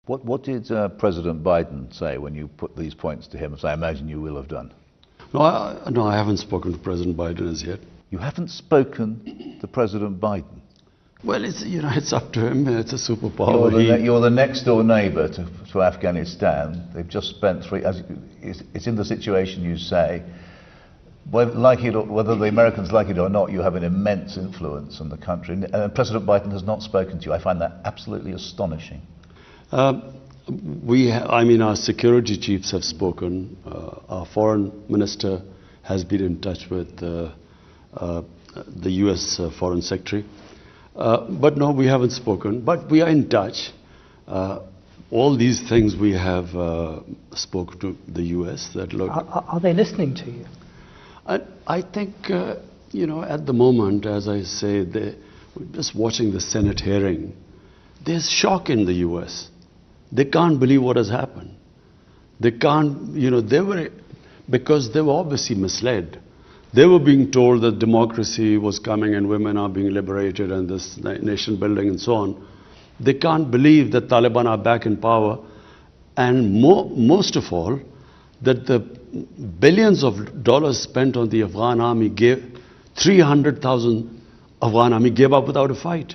What did President Biden say when you put these points to him, as I imagine you will have done? No, I haven't spoken to President Biden as yet. You haven't spoken to President Biden? Well, it's up to him. It's a superpower. You're the next door neighbour to Afghanistan. They've just spent it's in the situation you say. Whether the Americans like it or not, you have an immense influence on the country. And President Biden has not spoken to you. I find that absolutely astonishing. Our security chiefs have spoken. Our foreign minister has been in touch with the U.S. Foreign Secretary. But no, we haven't spoken. But we are in touch. All these things we have spoken to the U.S. that look. Are they listening to you? I think, at the moment, as I say, just watching the Senate hearing, there's shock in the U.S. They can't believe what has happened. They can't, because they were obviously misled. They were being told that democracy was coming and women are being liberated and this nation building and so on. They can't believe that Taliban are back in power, and most of all, that the billions of dollars spent on the Afghan army 300,000 Afghan army gave up without a fight.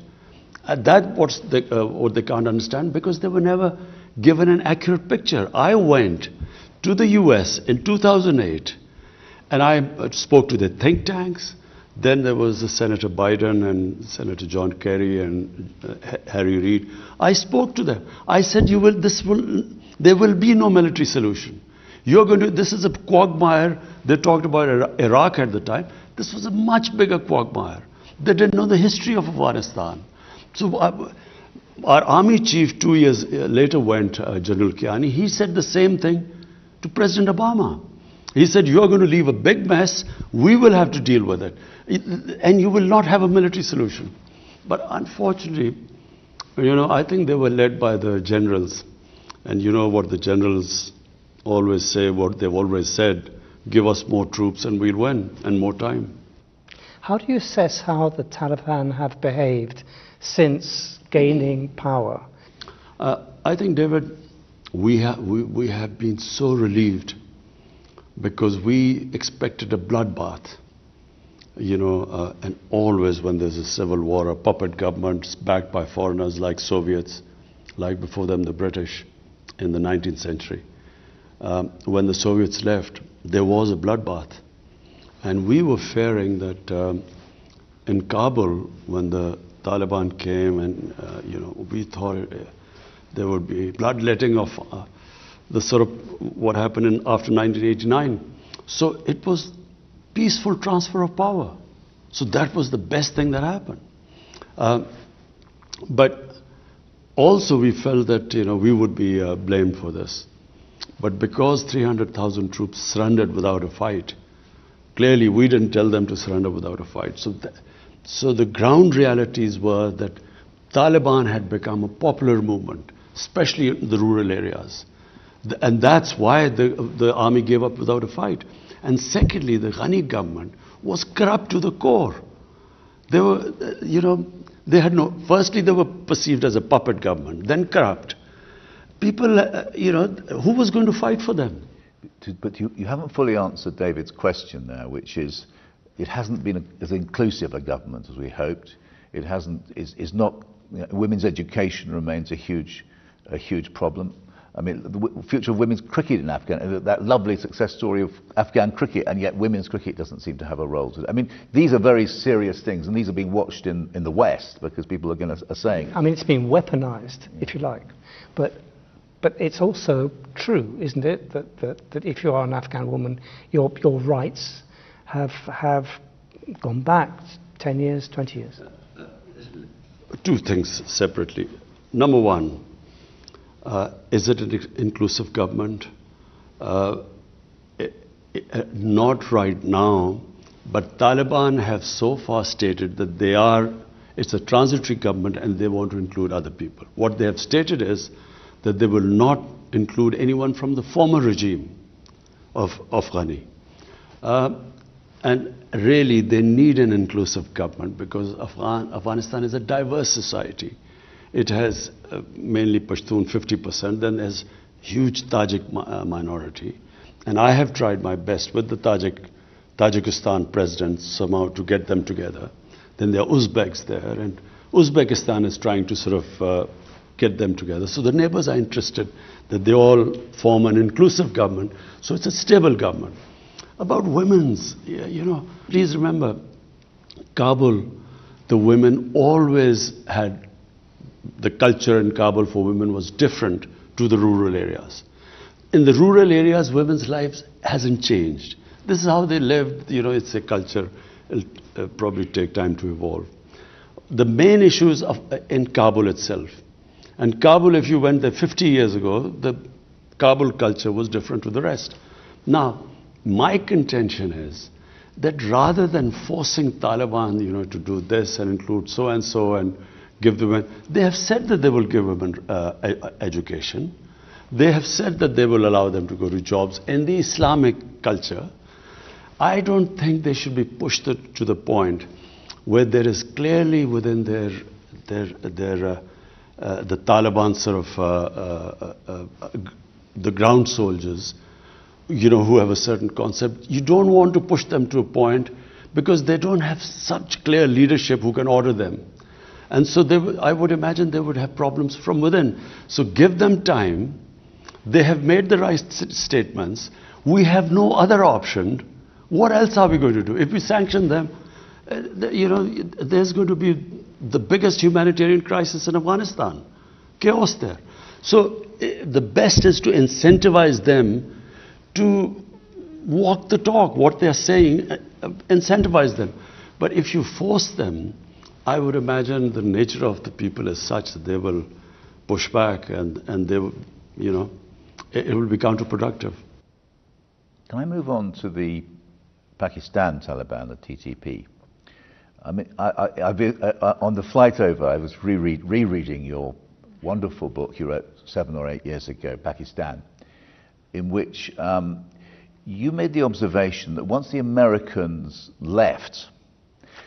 That's what they can't understand, because they were never given an accurate picture. I went to the US in 2008 and I spoke to the think tanks. Then there was Senator Biden and Senator John Kerry and Harry Reid. I spoke to them. I said, there will be no military solution. This is a quagmire. They talked about Iraq at the time. This was a much bigger quagmire. They didn't know the history of Afghanistan. So our army chief 2 years later went, General Kiani, he said the same thing to President Obama. He said, you are going to leave a big mess, we will have to deal with it, and you will not have a military solution. But unfortunately, I think they were led by the generals. And you know what the generals always say, what they've always said, give us more troops and we'll win, and more time. How do you assess how the Taliban have behaved since gaining power? I think, David, we have been so relieved, because we expected a bloodbath. And always when there's a civil war, a puppet government backed by foreigners like Soviets, like before them the British in the 19th century. When the Soviets left, there was a bloodbath. And we were fearing that in Kabul, when the Taliban came, and we thought there would be bloodletting of the sort of what happened after 1989. So it was peaceful transfer of power. So that was the best thing that happened. But also we felt that we would be blamed for this. But because 300,000 troops surrendered without a fight, clearly we didn't tell them to surrender without a fight. So the ground realities were that Taliban had become a popular movement, especially in the rural areas. And that's why the army gave up without a fight. And secondly, the Ghani government was corrupt to the core. They were, firstly they were perceived as a puppet government, then corrupt. People, who was going to fight for them? But you haven't fully answered David's question there, which is, it hasn't been as inclusive a government as we hoped. It hasn't. Is not. Women's education remains a huge problem. I mean, the future of women's cricket in Afghanistan, that lovely success story of Afghan cricket, and yet women's cricket doesn't seem to have a role. I mean, these are very serious things, and these are being watched in the West, because people are saying. I mean, it's been weaponized, if you like, but it's also true, isn't it, that if you are an Afghan woman, your rights have gone back 10 years, 20 years. Two things separately. Number one, is it an inclusive government? Not right now, but Taliban have so far stated that it's a transitory government and they want to include other people. What they have stated is that they will not include anyone from the former regime of Ghani. And really, they need an inclusive government, because Afghanistan is a diverse society. It has mainly Pashtun, 50%. Then there's huge Tajik minority. And I have tried my best with the Tajikistan president somehow to get them together. Then there are Uzbeks there, and Uzbekistan is trying to sort of get them together. So the neighbors are interested that they all form an inclusive government, so it's a stable government. About women's, please remember, Kabul, the women always had, the culture in Kabul for women was different to the rural areas. In the rural areas, women's lives hasn't changed. This is how they lived, it's a culture. It'll probably take time to evolve. The main issues in Kabul itself. And Kabul, if you went there 50 years ago, the Kabul culture was different to the rest. Now, my contention is that rather than forcing Taliban, to do this and include so and give the women, they have said that they will give women education. They have said that they will allow them to go to jobs. In the Islamic culture, I don't think they should be pushed to the point where there is clearly within the Taliban sort of the ground soldiers, who have a certain concept. You don't want to push them to a point because they don't have such clear leadership who can order them. And so I would imagine they would have problems from within. So give them time. They have made the right statements. We have no other option. What else are we going to do? If we sanction them, there's going to be the biggest humanitarian crisis in Afghanistan. Chaos there. So the best is to incentivize them to walk the talk, what they're saying, incentivize them. But if you force them, I would imagine the nature of the people is such that they will push back and they will, it will be counterproductive. Can I move on to the Pakistan Taliban, the TTP? I mean, on the flight over, I was rereading your wonderful book you wrote 7 or 8 years ago, Pakistan, in which you made the observation that once the Americans left,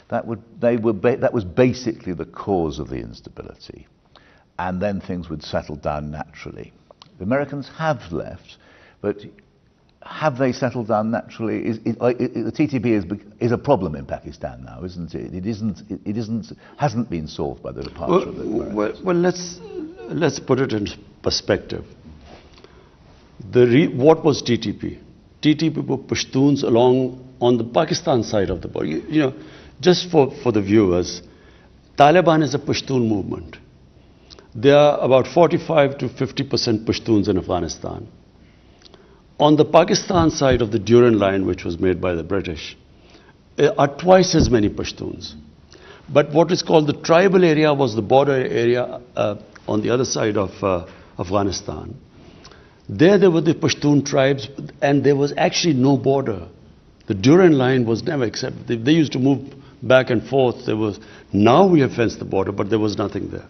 that was basically the cause of the instability, and then things would settle down naturally. The Americans have left, but have they settled down naturally? The TTP is a problem in Pakistan now, isn't it? It hasn't been solved by the departure of the Americans. Well, let's put it in perspective. What was TTP? TTP were Pashtuns along on the Pakistan side of the border. Just for the viewers, Taliban is a Pashtun movement. There are about 45 to 50% Pashtuns in Afghanistan. On the Pakistan side of the Durand Line, which was made by the British, are twice as many Pashtuns. But what is called the tribal area was the border area on the other side of Afghanistan. There were the Pashtun tribes, and there was actually no border. The Durand Line was never accepted. They used to move back and forth. Now we have fenced the border, but there was nothing there.